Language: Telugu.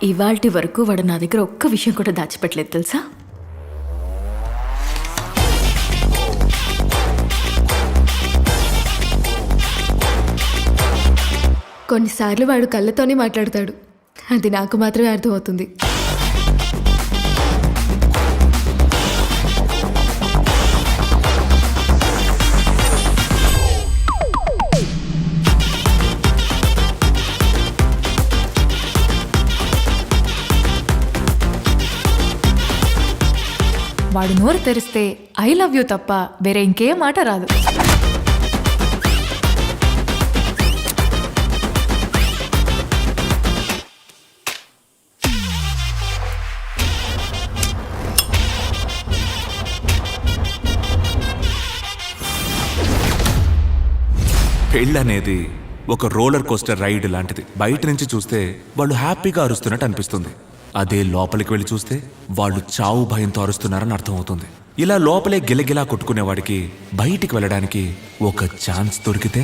ఇవాల్టి వరకు వాడు నా దగ్గర ఒక్క విషయం కూడా దాచిపెట్టలేదు తెలుసా? కొన్నిసార్లు వాడు కళ్ళతోనే మాట్లాడతాడు, అది నాకు మాత్రమే అర్థమవుతుంది. వాడు నోరు తెరిస్తే ఐ లవ్ యూ తప్ప వేరే ఇంకే మాట రాదు. పెళ్ళనేది ఒక రోలర్ కోస్టర్ రైడ్ లాంటిది. బయట నుంచి చూస్తే వాళ్ళు హ్యాపీగా అరుస్తున్నట్టు అనిపిస్తుంది. అదే లోపలికి వెళ్ళి చూస్తే వాళ్ళు చావు భయంతో అరుస్తున్నారని అర్థమవుతుంది. ఇలా లోపలే గిలగిలా కొట్టుకునేవాడికి బయటికి వెళ్ళడానికి ఒక ఛాన్స్ దొరికితే